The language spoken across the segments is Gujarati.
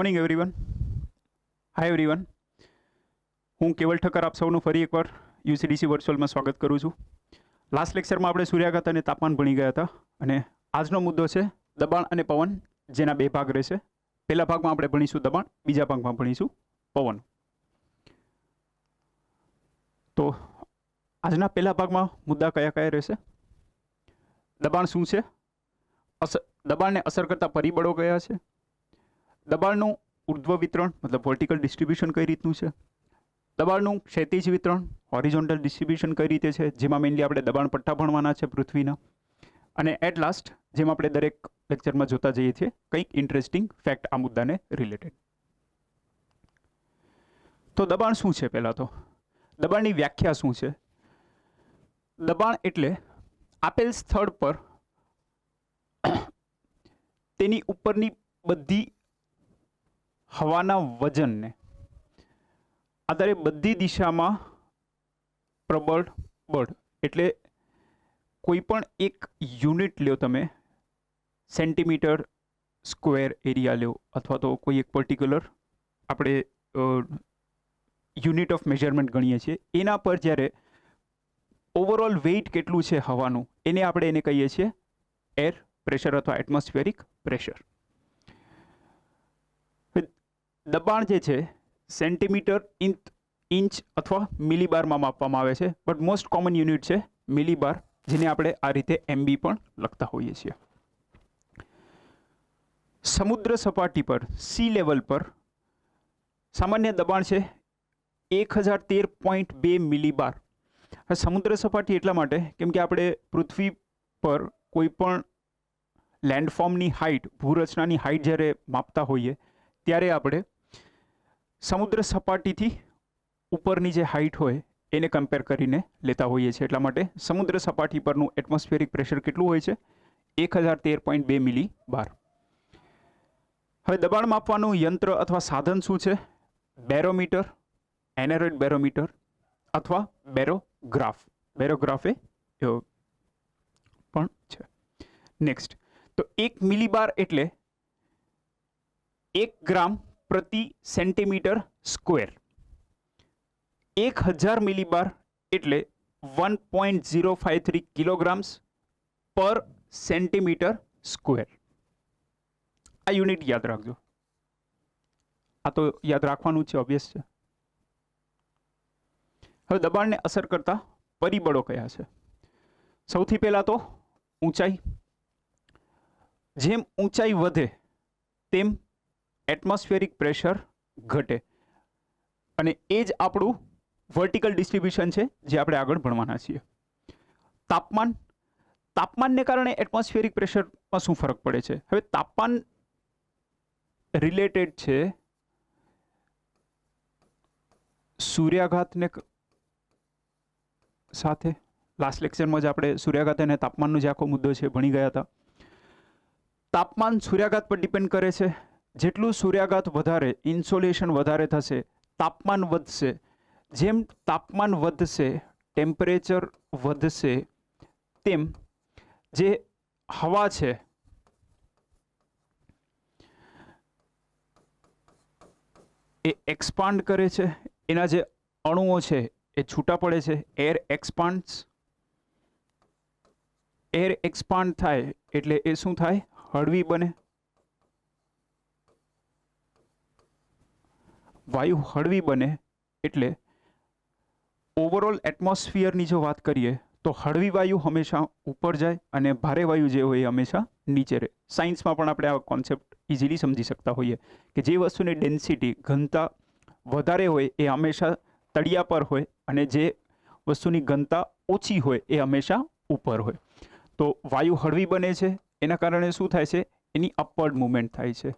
Morning everyone. હાય એવરીવન, હું કેવલ ઠક્કર આપ સૌનું ફરી એકવાર યુસીડીસી વર્ચ્યુઅલમાં સ્વાગત કરું છું. લાસ્ટ લેક્ચરમાં આપણે સૂર્યાઘાત અને તાપમાન ભણી ગયા હતા અને આજનો મુદ્દો છે દબાણ અને પવન, જેના બે ભાગ રહેશે. પહેલા ભાગમાં આપણે ભણીશું દબાણ, બીજા ભાગમાં ભણીશું પવન. તો આજના પહેલા ભાગમાં મુદ્દા કયા કયા રહેશે? દબાણ શું છે, દબાણને અસર કરતા પરિબળો કયા છે, દબાણનું ઉર્ધ્વ વિતરણ મતલબ વર્ટિકલ ડિસ્ટ્રીબ્યુશન કઈ રીતનું છે, દબાણનું ક્ષૈતિજ વિતરણ હોરિઝોન્ટલ ડિસ્ટ્રીબ્યુશન કઈ રીતે છે, જેમાં મેઇનલી આપણે દબાણ પટ્ટા ભણવાના છે પૃથ્વીના, અને એટ લાસ્ટ જેમ આપણે દરેક લેક્ચરમાં જોતા જઈએ છીએ કંઈક ઇન્ટરેસ્ટિંગ ફેક્ટ આ મુદ્દાને રિલેટેડ. તો દબાણ શું છે? પહેલાં તો દબાણની વ્યાખ્યા શું છે? દબાણ એટલે આપેલ સ્થળ પર તેની ઉપરની બધી હવાના વજનને આધારે બધી દિશામાં પ્રબળ બળ, એટલે કોઈ પણ એક યુનિટ લ્યો તમે, સેન્ટીમીટર સ્ક્વેર એરિયા લ્યો અથવા તો કોઈ એક પર્ટિક્યુલર આપણે યુનિટ ઓફ મેઝરમેન્ટ ગણીએ છીએ, એના પર જ્યારે ઓવરઓલ વેઇટ કેટલું છે હવાનું, એને આપણે એને કહીએ છીએ એર પ્રેશર અથવા એટમોસ્ફિયરિક પ્રેશર. દબાણ જે છે સેન્ટીમીટર, ઇંચ અથવા મિલીબારમાં માપવામાં આવે છે, બટ મોસ્ટ કોમન યુનિટ છે મિલીબાર, જેને આપણે આ રીતે MB પણ લખતા હોઈએ છીએ. સમુદ્ર સપાટી પર સી લેવલ પર સામાન્ય દબાણ છે 1013.2 મિલીબાર. સમુદ્ર સપાટી એટલા માટે કેમ કે આપણે પૃથ્વી પર કોઈ પણ લેન્ડફોર્મની હાઇટ, ભૂરચનાની હાઇટ જ્યારે માપતા હોઈએ ત્યારે આપણે સમુદ્ર સપાટીથી ઉપરની જે હાઇટ હોય એને કમ્પેર કરીને લેતા હોઈએ છીએ. એટલા માટે સમુદ્ર સપાટી પરનું એટમોસ્ફિયરિક પ્રેશર કેટલું હોય છે? 1013.2 મિલીબાર. હવે દબાણ માપવાનું યંત્ર અથવા સાધન શું છે? બેરોમીટર, એનેરોઇડ બેરોમીટર અથવા બેરોગ્રાફ. બેરોગ્રાફ એ પણ છે. નેક્સ્ટ, તો 1 મિલીબાર એટલે 1 ગ્રામ પ્રતિ સેન્ટીમીટર સ્ક્વેર. 1000 મિલીબાર એટલે 1.053 કિલોગ્રામ્સ પર સેન્ટીમીટર સ્ક્વેર. આ યુનિટ યાદ રાખજો. આ તો યાદ રાખવાનું છે, ઓબ્વિયસ છે. હવે દબાણને અસર કરતા પરિબળો કયા છે? સૌથી પહેલા તો ઊંચાઈ. જેમ ઊંચાઈ વધે તેમ એટમોસ્ફિયરિક પ્રેશર ઘટે, અને એ જ આપણું વર્ટિકલ ડિસ્ટ્રીબ્યુશન છે જે આપણે આગળ ભણવાના છીએ. તાપમાન. તાપમાનને કારણે એટમોસ્ફિયરિક પ્રેશરમાં શું ફરક પડે છે? હવે તાપમાન રિલેટેડ છે સૂર્યાઘાતને સાથે. લાસ્ટ લેક્ચરમાં જ આપણે સૂર્યાઘાત અને તાપમાનનો જે આખો મુદ્દો છે ભણી ગયા હતા. તાપમાન સૂર્યાઘાત પર ડિપેન્ડ કરે છે. જેટલું સૂર્યાઘાત વધારે, ઇન્સોલેશન વધારે થશે, તાપમાન વધશે. જેમ તાપમાન વધશે, ટેમ્પરેચર વધશે, તેમ જે હવા છે એ એક્સપાન્ડ કરે છે, એના જે અણુઓ છે એ છૂટા પડે છે. એર એક્સપાન્ડ્સ. એર એક્સપાન્ડ થાય એટલે એ શું થાય? હળવી બને. વાયુ હળવી બને એટલે ઓવરઓલ એટમોસ્ફિયરની જો વાત કરીએ તો હળવી વાયુ હંમેશા ઉપર જાય અને ભારે વાયુ જે હોય એ હંમેશા નીચે રહે. સાયન્સમાં પણ આપણે આ કોન્સેપ્ટ ઇઝીલી સમજી શકતા હોઈએ કે જે વસ્તુની ડેન્સિટી, ઘનતા વધારે હોય એ હંમેશા તળિયા પર હોય, અને જે વસ્તુની ઘનતા ઓછી હોય એ હંમેશા ઉપર હોય. તો વાયુ હળવી બને છે, એના કારણે શું થાય છે? એની અપવર્ડ મૂવમેન્ટ થાય છે.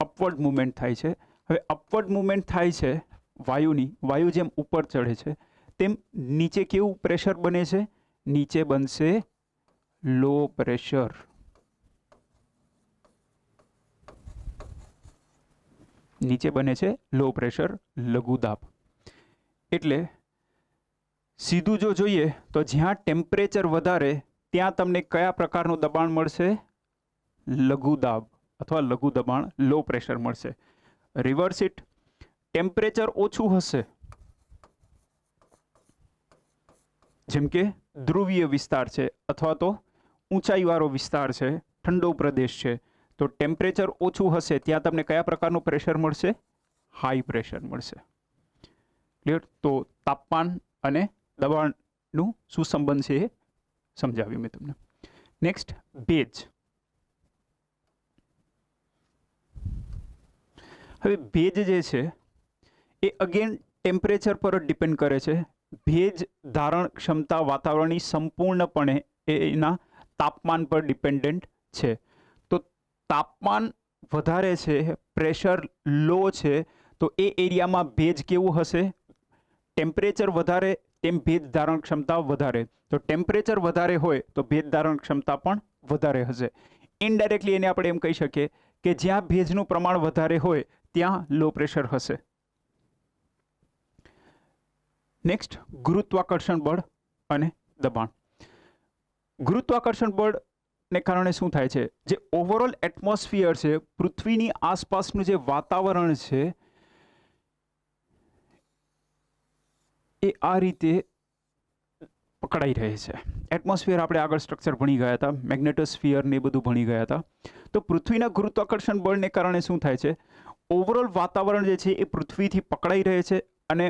અપવર્ડ મૂવમેન્ટ થાય છે. હવે અપવર્ડ મૂવમેન્ટ થાય છે વાયુની. વાયુ જેમ ઉપર ચડે છે તેમ નીચે કેવું પ્રેશર બને છે? નીચે બનશે લો પ્રેશર. નીચે બને છે લો પ્રેશર, લઘુ દાબ. એટલે સીધું જો જોઈએ તો જ્યાં ટેમ્પરેચર વધારે ત્યાં તમને કયા પ્રકારનું દબાણ મળશે? લઘુ દાબ અથવા લઘુ દબાણ લો પ્રેશર મળશે. રિવર્સ ઇટ, ટેમ્પરેચર ઓછું હશે, જેમ કે ધ્રુવીય વિસ્તાર છે અથવા તો ઊંચાઈવાળો વિસ્તાર છે, ઠંડો પ્રદેશ છે, તો ટેમ્પરેચર ઓછું હશે ત્યાં તમને કયા પ્રકારનું પ્રેશર મળશે? હાઈ પ્રેશર મળશે. ક્લિયર? તો તાપમાન અને દબાણનું શું સંબંધ છે એ સમજાવ્યું મેં તમને. નેક્સ્ટ, ભેજ. હવે ભેજ જે છે એ અગેન ટેમ્પરેચર પર જ ડિપેન્ડ કરે છે. ભેજ ધારણ ક્ષમતા વાતાવરણની સંપૂર્ણપણે એના તાપમાન પર ડિપેન્ડન્ટ છે. તો તાપમાન વધારે છે, પ્રેશર લો છે, તો એ એરિયામાં ભેજ કેવું હશે? ટેમ્પરેચર વધારે તેમ ભેજ ધારણ ક્ષમતા વધારે. તો ટેમ્પરેચર વધારે હોય તો ભેજ ધારણ ક્ષમતા પણ વધારે હશે. ઇનડાયરેક્ટલી એને આપણે એમ કહી શકીએ કે જ્યાં ભેજનું પ્રમાણ વધારે હોય ત્યાં લો પ્રેશર હશે. નેક્સ્ટ, ગુરુત્વાકર્ષણ બળ અને દબાણ. ગુરુત્વાકર્ષણ બળને કારણે શું થાય છે? જે ઓવરઓલ એટમોસ્ફિયર છે, પૃથ્વીની આસપાસનું જે વાતાવરણ છે એ આ રીતે પકડાઈ રહે છે. એટમોસ્ફિયર આપણે આગળ સ્ટ્રક્ચર ભણી ગયા હતા, મેગ્નેટોસ્ફિયર ને એ બધું ભણી ગયા હતા. તો પૃથ્વીના ગુરુત્વાકર્ષણ બળને કારણે શું થાય છે? ઓવરઓલ વાતાવરણ જે છે એ પૃથ્વીથી પકડાઈ રહે છે અને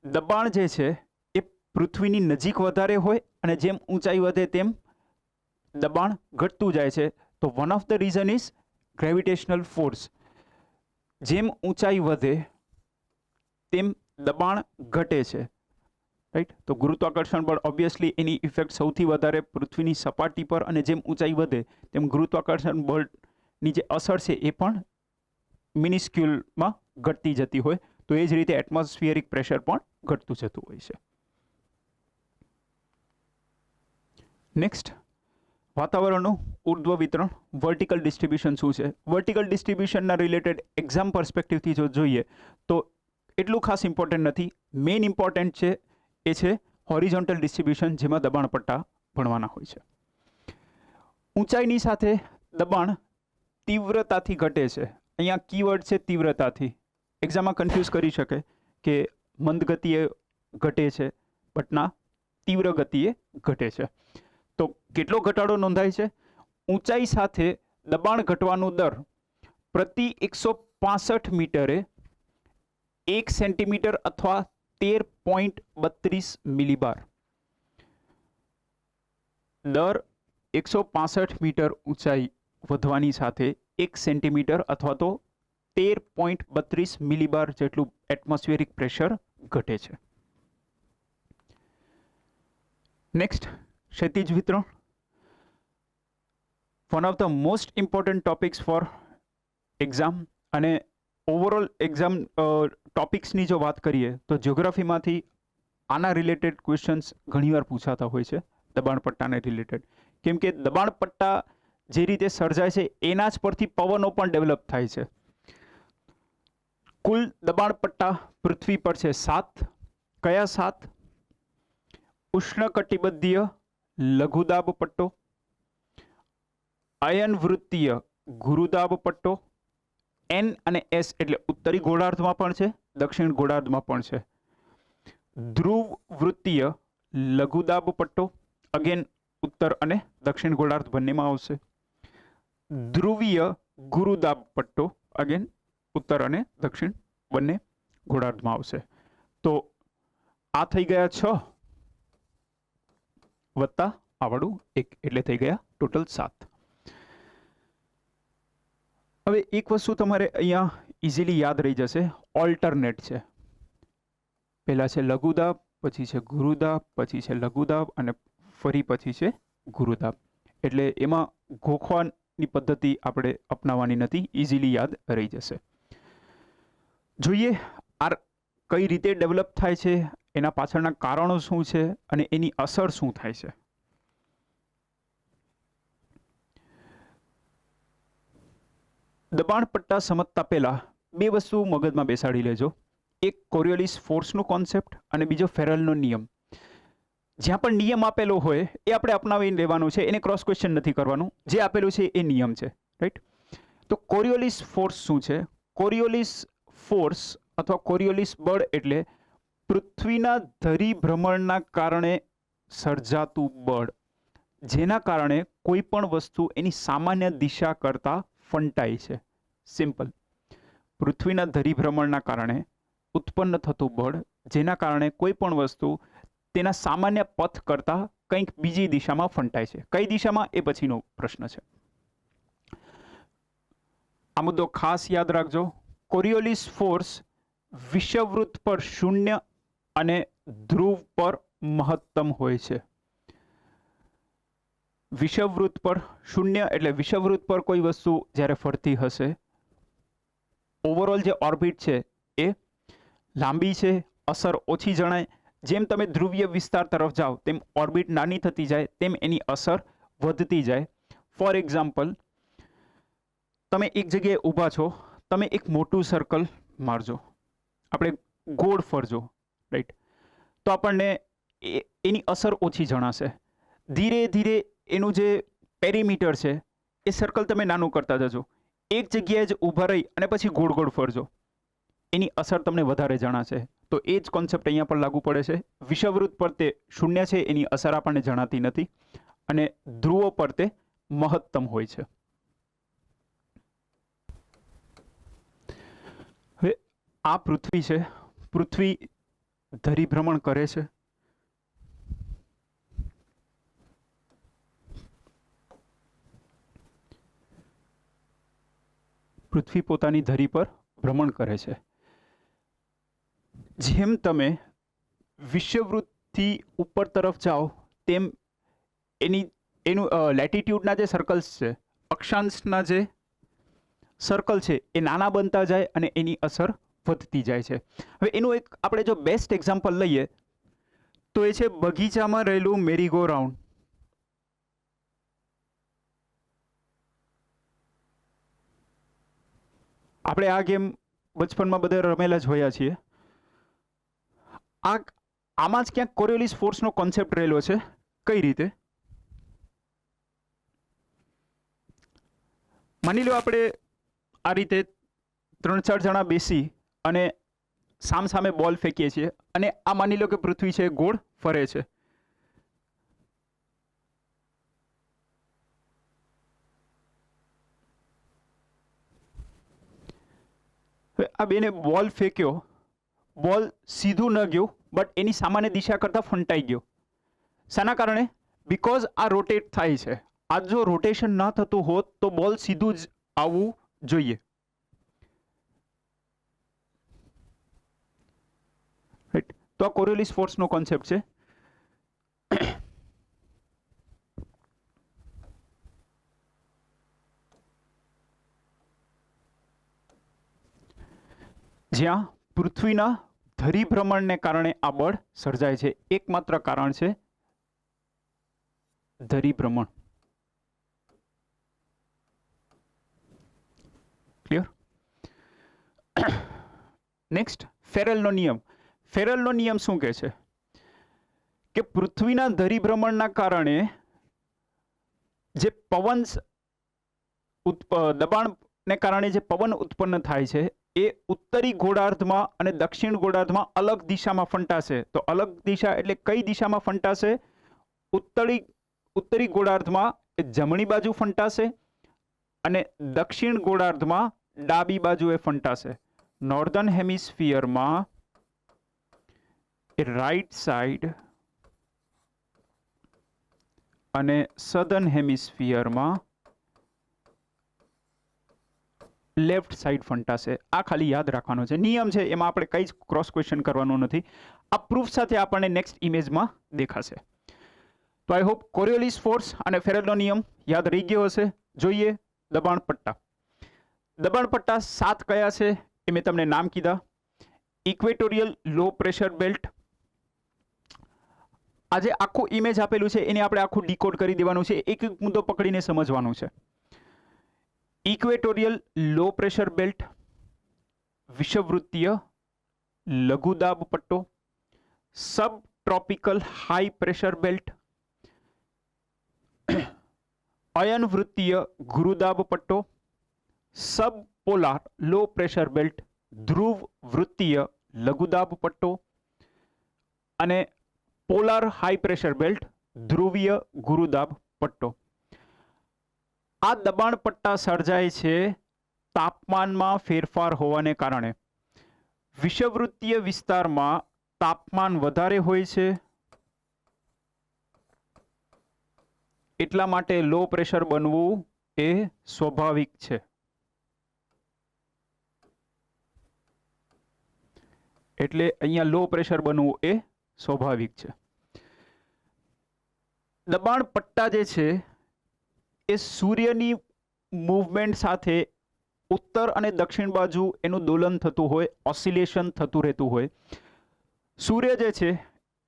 દબાણ જે છે એ પૃથ્વીની નજીક વધારે હોય અને જેમ ઊંચાઈ વધે તેમ દબાણ ઘટતું જાય છે. તો one of the reason is gravitational force. જેમ ઊંચાઈ વધે તેમ દબાણ ઘટે છે. રાઈટ? તો ગુરુત્વાકર્ષણ બળ ઓબ્વિયસલી એની ઇફેક્ટ સૌથી વધારે પૃથ્વીની સપાટી પર, અને જેમ ઊંચાઈ વધે તેમ ગુરુત્વાકર્ષણ બળની જે અસર છે એ પણ મિનિસ્ક્યુલમાં ઘટતી જતી હોય. તો એ જ રીતે એટમોસ્ફિયરિક પ્રેશર પણ ઘટતું જતું હોય છે. નેક્સ્ટ, વાતાવરણનું ઉર્ધ્વ વિતરણ, વર્ટિકલ ડિસ્ટ્રીબ્યુશન શું છે? વર્ટિકલ ડિસ્ટ્રીબ્યુશનના રિલેટેડ એક્ઝામ પર્સપેક્ટિવથી જો જોઈએ તો એટલું ખાસ ઇમ્પોર્ટન્ટ નથી. મેઇન ઇમ્પોર્ટન્ટ છે એ છે હોરિઝોન્ટલ ડિસ્ટ્રીબ્યુશન, જેમાં દબાણ પટ્ટા ભણવાના હોય છે. ઊંચાઈની સાથે દબાણ તીવ્રતાથી ઘટે છે. અહીંયા કીવર્ડ છે તીવ્રતાથી. એક્ઝામમાં કન્ફ્યુઝ કરી શકે કે મંદ ગતિએ ઘટે છે, બટ ના, તીવ્ર ગતિએ ઘટે છે. તો કેટલો ઘટાડો નોંધાય છે? ઊંચાઈ સાથે દબાણ ઘટવાનો દર પ્રતિ 165 મીટરે 1 સેન્ટીમીટર અથવા 13.32 મિલીબાર. દર 165 મીટર ઊંચાઈ વધવાની સાથે 1 સેન્ટીમીટર અથવા તો 13.32 મિલીબાર જેટલું એટમોસ્ફિયરિક પ્રેશર ઘટે છે. નેક્સ્ટ, ક્ષિતિજ વિતરણ. One of the most important topics four exam. અને ઓવરઓલ એક્ઝામ ટોપિક્સની જો વાત કરીએ તો જ્યોગ્રાફીમાંથી આના રિલેટેડ ક્વેશ્ચન્સ ઘણીવાર પૂછાતા હોય છે, દબાણ પટ્ટાને રિલેટેડ. કેમ કે દબાણ પટ્ટા જે રીતે સર્જાય છે એના જ પરથી પવનો પણ ડેવલપ થાય છે. કુલ દબાણ પટ્ટા પૃથ્વી પર છે 7. કયા 7? ઉષ્ણકટિબંધીય લઘુદાબ પટ્ટો, અયનવૃત્તીય ગુરુદાબ પટ્ટો, N અને S એટલે ઉત્તરી ગોળાર્ધમાં પણ છે, દક્ષિણ ગોળાર્ધમાં પણ છે. ધ્રુવ વૃત્તીય લઘુદાબ પટ્ટો, અગેન ઉત્તર અને દક્ષિણ ગોળાર્ધ બંનેમાં આવશે. ધ્રુવીય ગુરુદાબ પટ્ટો, અગેન ઉત્તર અને દક્ષિણ બંને ગોળાર્ધમાં આવશે. તો આ થઈ ગયા 6 વત્તા આવડું 1 એટલે થઈ ગયા ટોટલ 7. હવે એક વસ્તુ તમારે અહીંયા ઇઝીલી યાદ રહી જશે, ઓલ્ટરનેટ છે. પહેલા છે લઘુદાબ, પછી છે ગુરુદાબ, પછી છે લઘુદાબ અને ફરી પછી છે ગુરુદાબ. એટલે એમાં ગોખવાની પદ્ધતિ આપણે અપનાવવાની નથી, ઇઝીલી યાદ રહી જશે. જોઈએ આ કઈ રીતે ડેવલપ થાય છે, એના પાછળના કારણો શું છે અને એની અસર શું થાય છે. દબાણ પટ્ટા સમજતા પહેલા 2 વસ્તુ મગજમાં બેસાડી લેજો. એક કોરિયોલિસ ફોર્સનો કોન્સેપ્ટ અને બીજો ફેરલનો નિયમ. જ્યાં પણ નિયમ આપેલો હોય એ આપણે અપનાવી લેવાનું છે, એને ક્રોસ ક્વેશ્ચન નથી કરવાનું, જે આપેલું છે એ નિયમ છે, રાઈટ. તો કોરિયોલિસ ફોર્સ શું છે? કોરિયોલિસ ફોર્સ અથવા કોરિયોલિસ બળ એટલે પૃથ્વીના ધરીભ્રમણના કારણે સર્જાતું બળ, જેના કારણે કોઈ પણ વસ્તુ એની સામાન્ય દિશા કરતાં ફંટાય છે. સિમ્પલ. પૃથ્વીના ધરીભ્રમણના કારણે ઉત્પન્ન થતું બળ, જેના કારણે કોઈ પણ વસ્તુ તેના સામાન્ય પથ કરતાં કંઈક બીજી દિશામાં ફંટાય છે. કઈ દિશામાં એ પછીનો પ્રશ્ન છે. આ મુદ્દો ખાસ યાદ રાખજો. કોરિયોલિસ ફોર્સ વિષુવવૃત્ત પર 0 અને ધ્રુવ પર મહત્તમ હોય છે. વિષુવવૃત્ત પર 0 એટલે વિષુવવૃત્ત પર કોઈ વસ્તુ જ્યારે ફરતી હશે, ઓવરઓલ જે ઓર્બિટ છે એ લાંબી છે, અસર ઓછી જણાય. જેમ તમે ધ્રુવીય વિસ્તાર તરફ જાઓ તેમ ઓર્બિટ નાની થતી જાય, તેમ એની અસર વધતી જાય. ફોર એક્ઝામ્પલ, તમે એક જગ્યાએ ઊભા છો, તમે એક મોટું સર્કલ મારજો, આપણે ગોળ ફરજો, રાઈટ, તો આપણને એની અસર ઓછી જણાશે. ધીરે ધીરે એનું જે પેરીમીટર છે એ સર્કલ તમે નાનું કરતા જજો. એક જગ્યાએ જ ઊભા રહી અને પછી ગોળ ગોળ ફરજો, એની અસર તમને વધારે જણાશે. તો એ જ કોન્સેપ્ટ અહીંયા પર લાગુ પડે છે. વિષુવવૃત્ત પર તે 0 છે, એની અસર આપણને જણાતી નથી, અને ધ્રુવો પર તે મહત્તમ હોય છે. હવે આ પૃથ્વી છે, પૃથ્વી ધરીભ્રમણ કરે છે. પૃથ્વી પોતાની ધરી પર ભ્રમણ કરે છે. જેમ તમે વિષુવવૃત્તથી ઉપર તરફ જાઓ તેમ એનું લેટિટ્યૂડના જે સર્કલ્સ છે, અક્ષાંશના જે સર્કલ છે એ નાના બનતા જાય અને એની અસર વધતી જાય છે. હવે એનું એક આપણે જો બેસ્ટ એક્ઝામ્પલ લઈએ તો એ છે બગીચામાં રહેલું મેરીગો રાઉન્ડ. આપણે આ ગેમ બચપનમાં બધા રમેલા જ હોયા છીએ. આમાં જ ક્યાંક કોરિયોલિસ ફોર્સનો કોન્સેપ્ટ રહેલો છે. કઈ રીતે? માની લો આપણે આ રીતે 3-4 જણા બેસી અને સામસામે બોલ ફેંકીએ છીએ, અને આ માની લો કે પૃથ્વી છે ગોળ ફરે છે. આ બેને બોલ ફેંક્યો, બોલ સીધું ન ગયું, બટ એની સામાન્ય દિશા કરતાં ફંટાઈ ગયો. શાના કારણે? બીકોઝ આ રોટેટ થાય છે. આ જો રોટેશન ન થતું હોત તો બોલ સીધું જ આવવું જોઈએ. રાઈટ. તો આ કોરિયોલિસ ફોર્સનો કોન્સેપ્ટ છે. જ્યાં પૃથ્વીના ધરીભ્રમણને કારણે આ બળ સર્જાય છે. એકમાત્ર કારણ છે ધરીભ્રમણ. ક્લિયર? નેક્સ્ટ, ફેરેલનો નિયમ. ફેરેલનો નિયમ શું કહે છે? કે પૃથ્વીના ધરીભ્રમણના કારણે જે પવન દબાણને કારણે જે પવન ઉત્પન્ન થાય છે એ ઉત્તરી ગોળાર્ધમાં અને દક્ષિણ ગોળાર્ધમાં અલગ દિશામાં ફંટાશે. તો અલગ દિશા એટલે કઈ દિશામાં ફંટાશે? ઉત્તરી ગોળાર્ધમાં એ જમણી બાજુ ફંટાશે અને દક્ષિણ ગોળાર્ધમાં ડાબી બાજુએ ફંટાશે. નોર્ધન હેમિસ્ફિયરમાં એ રાઈટ સાઈડ અને સધર્ન હેમિસ્ફિયરમાં લેફ્ટ સાઈડ ફંટાશે. આ ખાલી યાદ રાખવાનું છે. નિયમ છે, એમાં આપણે કંઈ જ ક્રોસ ક્વેશ્ચન કરવાનું નથી. આ પ્રૂફ સાથે આપણને નેક્સ્ટ ઇમેજમાં દેખાશે. તો આઈ હોપ કોરિયોલિસ ફોર્સ અને ફેરેલનો નિયમ યાદ રહી ગયો હશે. જોઈએ દબાણ પટ્ટા. દબાણ પટ્ટા 7 કયા છે એ મેં તમને નામ કીધા. Equatorial low pressure belt. આજે આખું ઇમેજ આપેલું છે એને આપણે આખું ડીકોડ કરી દેવાનું છે. એક એક મુદ્દો પકડીને સમજવાનું છે. ઇક્વેટોરિયલ લો પ્રેશર બેલ્ટ, વિષુવવૃત્તીય લઘુદાબ પટ્ટો, સબ ટ્રોપિકલ હાઈ પ્રેશર બેલ્ટ, અયન વૃત્તીય ગુરુદાબ પટ્ટો, સબ પોલાર લો પ્રેશર બેલ્ટ, ધ્રુવ વૃત્તીય લઘુદાબ પટ્ટો અને પોલાર હાઈ પ્રેશર બેલ્ટ, ધ્રુવીય ગુરુદાબ પટ્ટો. આ દબાણ પટ્ટા સર્જાય છે તાપમાનમાં ફેરફાર હોવાને કારણે. વિષવવૃત્તીય વિસ્તારમાં તાપમાન વધારે હોય છે એટલા માટે લો પ્રેશર બનવું એ સ્વાભાવિક છે. એટલે અહીંયા લો પ્રેશર બનવું એ સ્વાભાવિક છે. દબાણ પટ્ટા જે છે એ સૂર્યની મૂવમેન્ટ સાથે ઉત્તર અને દક્ષિણ બાજુ એનું દોલન થતું હોય, ઓસિલેશન થતું રહેતું હોય. સૂર્ય જે છે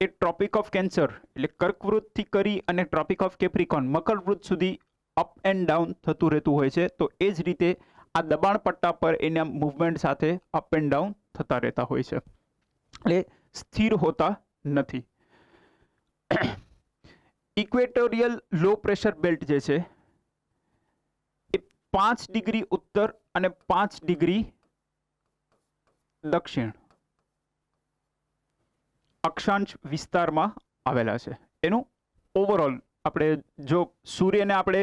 એ ટ્રોપિક ઓફ કેન્સર એટલે કર્કવૃતથી કરી અને ટ્રોપિક ઓફ કેપ્રિકોન મકરવૃત સુધી અપ એન્ડ ડાઉન થતું રહેતું હોય છે. તો એ જ રીતે આ દબાણ પટ્ટા પર એના મૂવમેન્ટ સાથે અપ એન્ડ ડાઉન થતા રહેતા હોય છે, એટલે સ્થિર હોતા નથી. ઇક્વેટોરિયલ લો પ્રેશર બેલ્ટ જે છે એ 5 ડિગ્રી ઉત્તર અને 5 ડિગ્રી દક્ષિણ અક્ષાંશ વિસ્તારમાં આવેલા છે. એનું ઓવરઓલ આપણે જો સૂર્યને આપણે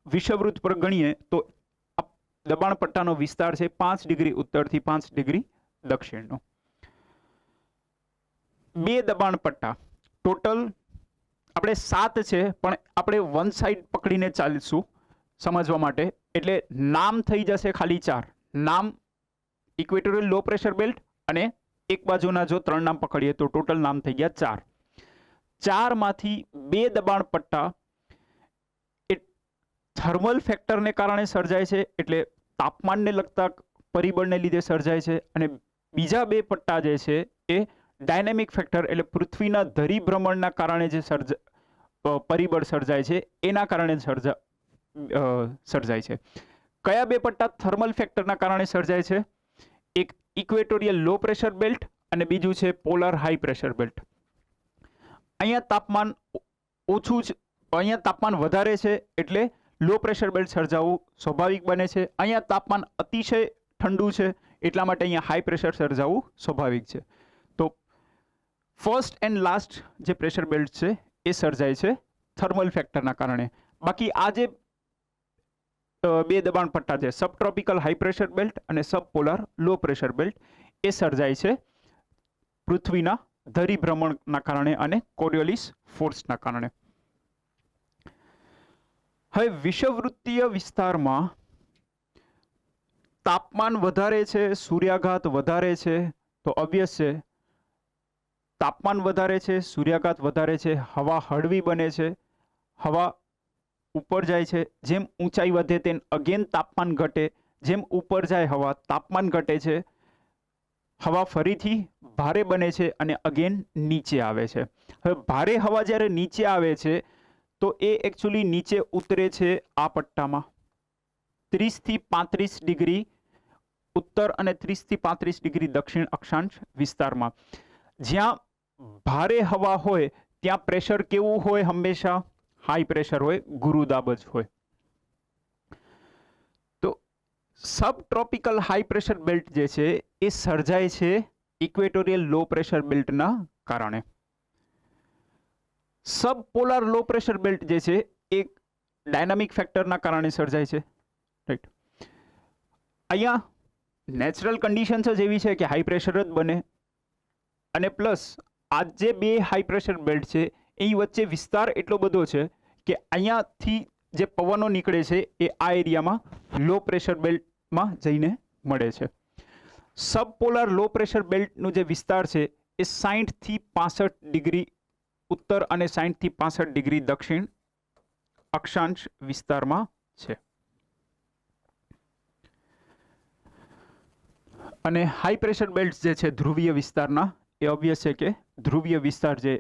વિષવવૃત્ત પર ગણીએ તો દબાણ પટ્ટાનો વિસ્તાર છે 5 ડિગ્રી ઉત્તરથી 5 ડિગ્રી દક્ષિણનો. 2 દબાણ પટ્ટા ટોટલ આપણે 7 છે, પણ આપણે વન સાઈડ પકડીને ચાલીશું સમજવા માટે. એટલે નામ થઈ જશે ખાલી 4 નામ ઇક્વેટોરિયલ લો પ્રેશર બેલ્ટ, અને એક બાજુના જો 3 નામ પકડીએ તો ટોટલ નામ થઈ ગયા 4. 4 માંથી 2 દબાણ પટ્ટા એ થર્મલ ફેક્ટરને કારણે સર્જાય છે, એટલે તાપમાનને લગતા પરિબળને લીધે સર્જાય છે. અને બીજા 2 પટ્ટા જે છે એ ડાયનેમિક ફેક્ટર એટલે પૃથ્વીના ધરી ભ્રમણના કારણે જે પરિબળ સર્જાય છે એના કારણે સર્જાય છે. કયા 2 પટ્ટા થર્મલ ફેક્ટરના કારણે સર્જાય છે? એક ઇક્વેટોરિયલ લો પ્રેશર બેલ્ટ અને બીજું છે પોલાર હાઈ પ્રેશર બેલ્ટ. અહીંયા તાપમાન ઓછું છે, અહીંયા તાપમાન વધારે છે એટલે લો પ્રેશર બેલ્ટ સર્જાવું સ્વાભાવિક બને છે. અહીંયા તાપમાન અતિશય ઠંડુ છે એટલા માટે અહીંયા હાઈ પ્રેશર સર્જાવું સ્વાભાવિક છે. તો ફર્સ્ટ એન્ડ લાસ્ટ જે પ્રેશર બેલ્ટ છે એ સર્જાય છે થર્મલ ફેક્ટરના કારણે. બાકી આ જે 2 દબાણ પટ્ટા છે sub tropical high pressure belt અને સબ પોલાર લો પ્રેશર બેલ્ટ એ સર્જાય છે પૃથ્વીના ધરી ભ્રમણના કારણે અને કોરિયોલિસ ફોર્સના કારણે. હવે વિષવવૃત્તીય વિસ્તારમાં તાપમાન વધારે છે, સૂર્યાઘાત વધારે છે, તો ઓબ્વિયસ છે તાપમાન વધારે છે, સૂર્યાઘાત વધારે છે, હવા હળવી બને છે, હવા ઉપર જાય છે. જેમ ઊંચાઈ વધે તેમ અગેન તાપમાન ઘટે, જેમ ઉપર જાય હવા તાપમાન ઘટે છે, હવા ફરીથી ભારે બને છે અને અગેન નીચે આવે છે. હવે ભારે હવા જ્યારે નીચે આવે છે તો એ એકચ્યુઅલી નીચે ઉતરે છે આ પટ્ટામાં 30 થી 35 ડિગ્રી ઉત્તર અને 30 થી 35 ડિગ્રી દક્ષિણ અક્ષાંશ વિસ્તારમાં. જ્યાં ભારે હવા હોય ત્યાં પ્રેશર કેવું હોય? હંમેશા હાઈ પ્રેશર હોય, ગુરુદાબ જ હોય. તો સબ ટ્રોપિકલ હાઈ પ્રેશર બેલ્ટ જે છે એ સર્જાય છે ઇક્વેટોરિયલ લો પ્રેશર બેલ્ટના કારણે. સબ પોલાર લો પ્રેશર બેલ્ટ જે છે એ ડાયનામિક ફેક્ટરના કારણે સર્જાય છે. રાઈટ. અહીંયા નેચરલ કન્ડિશન્સ જ એવી છે કે હાઈ પ્રેશર જ બને, અને પ્લસ આ જે 2 હાઈ પ્રેશર બેલ્ટ છે એ વચ્ચે વિસ્તાર એટલો બધો છે કે અહીંયાથી જે પવનો નીકળે છે એ આ એરિયામાં લો પ્રેશર બેલ્ટમાં જઈને મળે છે. સબપોલાર લો પ્રેશર બેલ્ટનું જે વિસ્તાર છે એ 60 થી 65 ડિગ્રી ઉત્તર અને 60 થી 65 ડિગ્રી દક્ષિણ અક્ષાંશ વિસ્તારમાં છે. અને હાઈ પ્રેશર બેલ્ટ જે છે ધ્રુવીય વિસ્તારના એ ઓબ્વિયસ છે કે ધ્રુવીય વિસ્તાર જે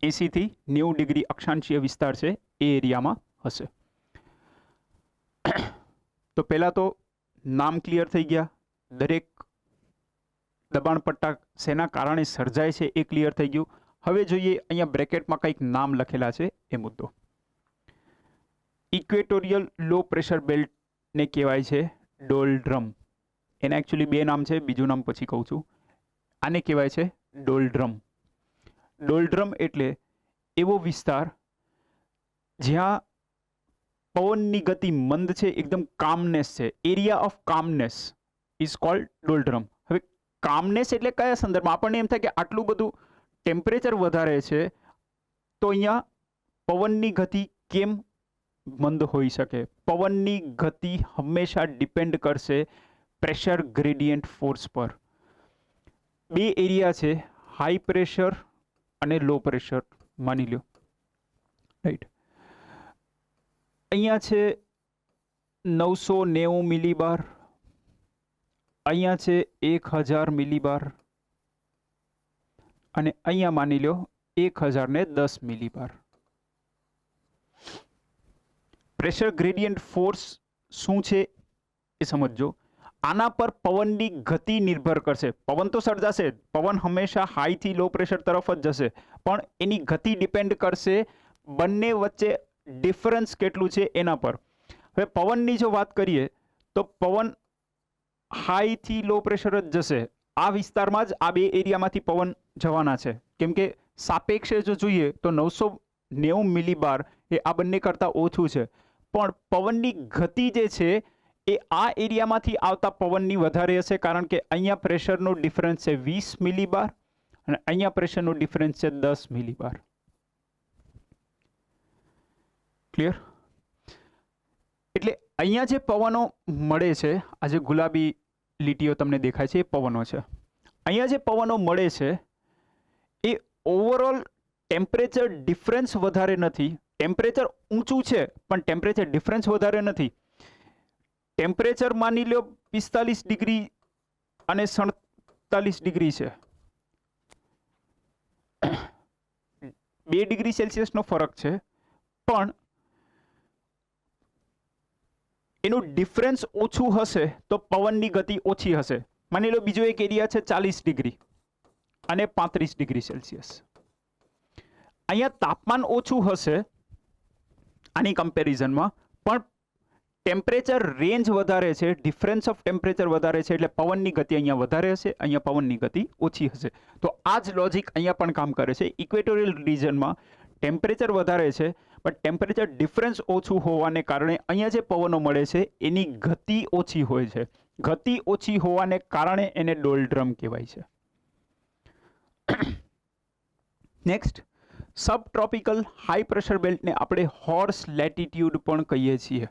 80 થી 90 ડિગ્રી અક્ષાંશીય વિસ્તાર છે એ એરિયામાં હશે. તો પહેલા તો નામ ક્લિયર થઈ ગયા, દરેક દબાણ પટ્ટા શેના કારણે સર્જાય છે એ ક્લિયર થઈ ગયું. હવે જોઈએ અહીંયા બ્રેકેટમાં કંઈક નામ લખેલા છે એ મુદ્દો. ઇક્વેટોરિયલ લો પ્રેશર બેલ્ટને કહેવાય છે ડોલ્ડ્રમ. એના એકચ્યુઅલી બે નામ છે, બીજું નામ પછી કહું છું. આને કહેવાય છે ડોલ્ડ્રમ. ડોલ્ડ્રમ એટલે એવો વિસ્તાર જ્યાં પવનની ગતિ મંદ છે, એકદમ કામનેસ છે. Area of calmness is called doldrum. હવે કામનેસ એટલે કયા સંદર્ભમાં? આપણને એમ થાય કે આટલું બધું ટેમ્પરેચર વધારે છે તો અહીંયા પવનની ગતિ કેમ મંદ હોઈ શકે? પવનની ગતિ હંમેશા ડિપેન્ડ કરશે પ્રેશર ગ્રેડિયન્ટ ફોર્સ પર. બે એરિયા છે, હાઈ પ્રેશર અને લો પ્રેશર માની લો, રાઈટ. અહીંયા છે 990 મિલીબાર, અહીંયા છે 1000 મિલીબાર અને અહીંયા માની લો 1010 મિલીબાર. પ્રેશર ગ્રેડિયન્ટ ફોર્સ શું છે એ સમજો. આના પર પવનની ગતિ નિર્ભર કરશે. પવન તો સર્જાશે, પવન હંમેશા હાઈથી લો પ્રેશર તરફ જ જશે, પણ એની ગતિ ડિપેન્ડ કરશે બંને વચ્ચે ડિફરન્સ કેટલું છે એના પર. હવે પવનની જો વાત કરીએ તો પવન હાઈથી લો પ્રેશર જ જશે. આ વિસ્તારમાં જ આ બે એરિયામાંથી પવન જવાના છે, કેમ કે સાપેક્ષે જો જોઈએ તો 990 મિલીબાર એ આ બંને કરતાં ઓછું છે, પણ પવનની ગતિ જે છે એ આ એરિયામાંથી આવતા પવનની વધારે હશે, કારણ કે અહીંયા પ્રેશરનો ડિફરન્સ છે 20 મિલીબાર અને અહીંયા પ્રેશરનો ડિફરન્સ છે 10 મિલીબાર. ક્લિયર? એટલે અહીંયા જે પવનો મળે છે, આ જે ગુલાબી લીટીઓ તમને દેખાય છે એ પવનો છે. અહીંયા જે પવનો મળે છે એ ઓવરઓલ ટેમ્પરેચર ડિફરન્સ વધારે નથી. ટેમ્પરેચર ઊંચું છે પણ ટેમ્પરેચર ડિફરન્સ વધારે નથી. ટેમ્પરેચર માની લો 45 ડિગ્રી અને 47 ડિગ્રી છે. 2 ડિગ્રી સેલ્સિયસનો ફરક છે, પણ એનું ડિફરન્સ ઓછું હશે તો પવનની ગતિ ઓછી હશે. માની લો બીજો એક એરિયા છે 40 ડિગ્રી અને 35 ડિગ્રી સેલ્સિયસ. અહીંયા તાપમાન ઓછું હશે આની કમ્પેરિઝનમાં, પણ ટેમ્પરેચર રેન્જ વધારે છે, ડિફરન્સ ઓફ ટેમ્પરેચર વધારે છે, એટલે પવનની ગતિ અહીંયા વધારે હશે, અહીંયા પવનની ગતિ ઓછી હશે. તો આ જ લોજિક અહીંયા પણ કામ કરે છે. ઇક્વેટોરિયલ રિજનમાં ટેમ્પરેચર વધારે છે પણ ટેમ્પરેચર ડિફરન્સ ઓછું હોવાને કારણે અહીંયા જે પવનો મળે છે એની ગતિ ઓછી હોય છે. ગતિ ઓછી હોવાને કારણે એને ડોલ્ડ્રમ કહેવાય છે. નેક્સ્ટ, સબ ટ્રોપિકલ હાઈ પ્રેશર બેલ્ટને આપણે હોર્સ લેટિટ્યુડ પણ કહીએ છીએ.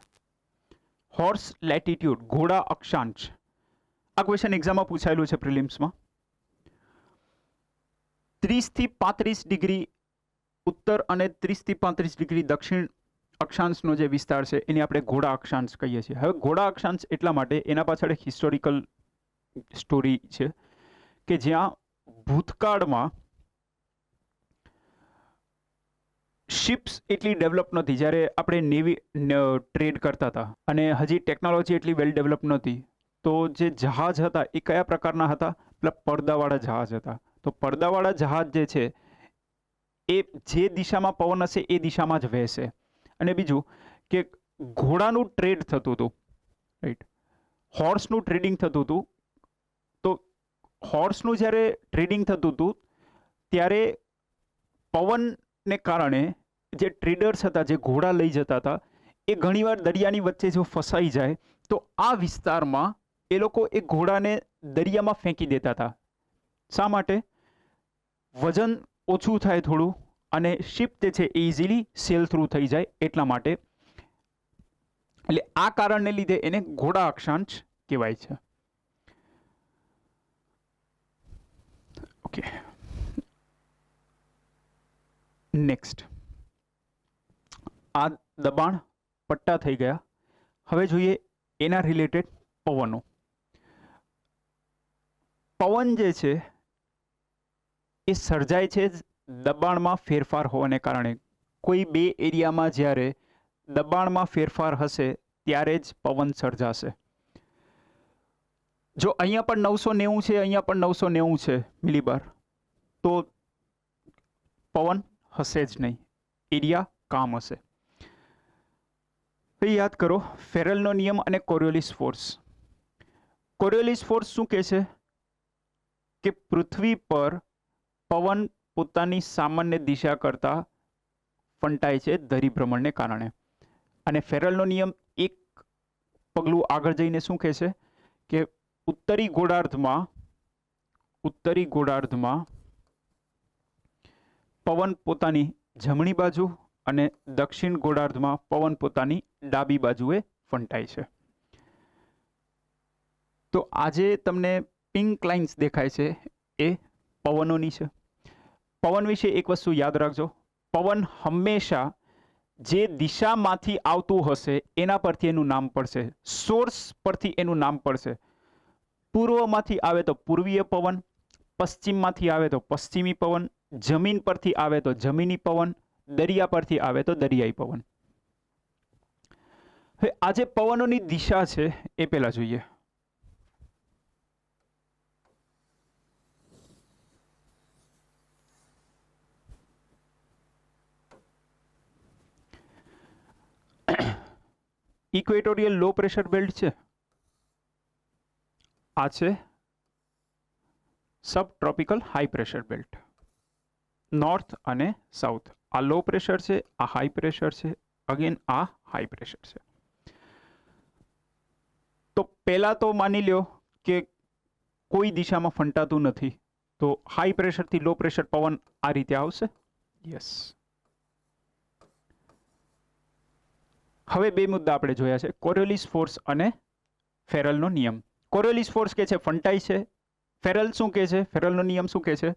હોર્સ લેટિટ્યુડ, ઘોડા અક્ષાંશ. આ ક્વેશ્ચન એક્ઝામમાં પૂછાયેલું છે પ્રિલિમ્સમાં. 30 થી 35 ડિગ્રી ઉત્તર અને 30 થી 35 ડિગ્રી દક્ષિણ અક્ષાંશનો જે વિસ્તાર છે એને આપણે ઘોડા અક્ષાંશ કહીએ છીએ. હવે ઘોડા અક્ષાંશ એટલા માટે, એના પાછળ એક હિસ્ટોરિકલ સ્ટોરી છે કે જ્યાં ભૂતકાળમાં શિપ્સ એટલી ડેવલપ નહોતી. જ્યારે આપણે નેવી ટ્રેડ કરતા હતા અને હજી ટેકનોલોજી એટલી વેલ ડેવલપ નહોતી, તો જે જહાજ હતા એ કયા પ્રકારના હતા? પેલા પડદાવાળા જહાજ હતા. તો પડદાવાળા જહાજ જે છે એ જે દિશામાં પવન હશે એ દિશામાં જ વહેશે. અને બીજું કે ઘોડાનું ટ્રેડ થતું હતું, રાઈટ, હોર્સનું ટ્રેડિંગ થતું હતું. તો હોર્સનું જ્યારે ટ્રેડિંગ થતું હતું ત્યારે પવનને કારણે જે ટ્રેડર્સ હતા, જે ઘોડા લઈ જતા હતા, એ ઘણીવાર દરિયાની વચ્ચે જો ફસાઈ જાય તો આ વિસ્તારમાં એ લોકો એ ઘોડાને દરિયામાં ફેંકી દેતા હતા. શા માટે? વજન ઓછું થાય થોડું અને શિપ જે છે એ ઇઝીલી સેલ થ્રુ થઈ જાય એટલા માટે. એટલે આ કારણને લીધે એને ઘોડા અક્ષાંશ કહેવાય છે. ઓકે, નેક્સ્ટ, આ દબાણ પટ્ટા થઈ ગયા. હવે જોઈએ એના રિલેટેડ પવનો. પવન જે છે એ સર્જાય છે દબાણમાં ફેરફાર હોવાને કારણે. કોઈ બે એરિયામાં જ્યારે દબાણમાં ફેરફાર હશે ત્યારે જ પવન સર્જાશે. જો અહીંયા પણ 990 છે, અહીંયા પણ 990 છે મિલીબાર, તો પવન હશે જ નહીં, એરિયા કામ હશે. તો યાદ કરો ફેરલનો નિયમ અને કોરિયોલિસ ફોર્સ. કોરિયોલિસ ફોર્સ શું કહે છે કે પૃથ્વી પર પવન પોતાની સામાન્ય દિશા કરતા ફંટાય છે ધરીભ્રમણને કારણે. અને ફેરલનો નિયમ એક પગલું આગળ જઈને શું કહે છે કે ઉત્તરી ગોળાર્ધમાં પવન પોતાની જમણી બાજુ અને દક્ષિણ ગોળાર્ધમાં પવન પોતાની ડાબી બાજુએ ફંટાય છે. તો આજે તમને પિંક લાઇન્સ દેખાય છે એ પવનોની છે. પવન વિશે એક વસ્તુ યાદ રાખજો, પવન હંમેશા જે દિશામાંથી આવતું હશે એના પરથી એનું નામ પડશે, સોર્સ પરથી એનું નામ પડશે. પૂર્વમાંથી આવે તો પૂર્વીય પવન, પશ્ચિમમાંથી આવે તો પશ્ચિમી પવન, જમીન પરથી આવે તો જમીની પવન, દરિયા પરથી આવે તો દરિયાઈ પવન. હવે આ જે પવનોની દિશા છે એ પહેલા જોઈએ. ઇક્વેટોરિયલ લો પ્રેશર બેલ્ટ છે, આ છે sub tropical high pressure belt. North અને સાઉથ, આ લો પ્રેશર છે, આ હાઈ પ્રેશર છે, અગેન આ હાઈ પ્રેશર છે. તો પહેલા તો માની લ્યો કે કોઈ દિશામાં ફંટાતું નથી, તો હાઈ પ્રેશરથી લો પ્રેશર પવન આ રીતે આવશે. યસ. હવે બે મુદ્દા આપણે જોયા છે, કોરિયોલિસ ફોર્સ અને ફેરલનો નિયમ. કોરિયોલિસ ફોર્સ કે છે ફંટાય છે, ફેરલ શું કહે છે, ફેરલનો નિયમ શું કહે છે,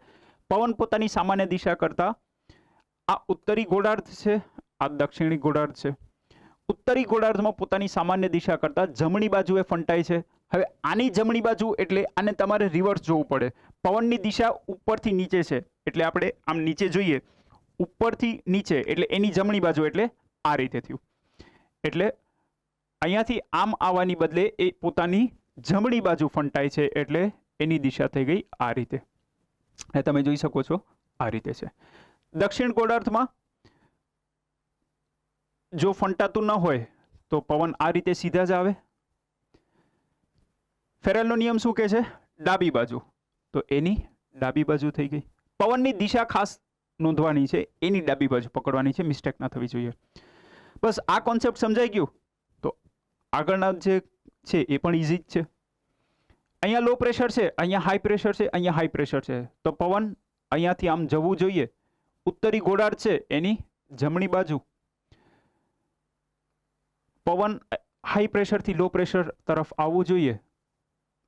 પવન પોતાની સામાન્ય દિશા કરતા, આ ઉત્તરી ગોળાર્ધ છે, આ દક્ષિણી ગોળાર્ધ છે, ઉત્તરી ગોળાર્ધમાં પોતાની સામાન્ય દિશા કરતા જમણી બાજુએ ફંટાય છે. હવે આની જમણી બાજુ એટલે આને તમારે રિવર્સ જોવું પડે. પવનની દિશા ઉપરથી નીચે છે એટલે આપણે આમ નીચે જોઈએ, ઉપરથી નીચે એટલે એની જમણી બાજુ એટલે આ રીતે થયું. એટલે અહીંયાથી આમ આવવાની બદલે એ પોતાની જમણી બાજુ ફંટાય છે એટલે એની દિશા થઈ ગઈ આ રીતે. એ તમે જોઈ શકો છો આ રીતે છે. દક્ષિણ ગોળાર્ધમાં જો ફંટાતું ન હોય તો પવન આ રીતે સીધા જ આવે. ફેરલનો નિયમ શું કહે છે, ડાબી બાજુ, તો એની ડાબી બાજુ થઈ ગઈ. પવનની દિશા ખાસ નોંધવાની છે, એની ડાબી બાજુ પકડવાની છે, મિસ્ટેક ના થવી જોઈએ. બસ આ કોન્સેપ્ટ સમજાઈ ગયું તો આગળના જે છે એ પણ ઇઝી જ છે. અહીંયા લો પ્રેશર છે, અહીંયા હાઈ પ્રેશર છે, અહીંયા હાઈ પ્રેશર છે, તો પવન અહીંયાથી આમ જવું જોઈએ. ઉત્તરી ગોળાર્ધ છે એની જમણી બાજુ, પવન હાઈ પ્રેશરથી લો પ્રેશર તરફ આવવું જોઈએ.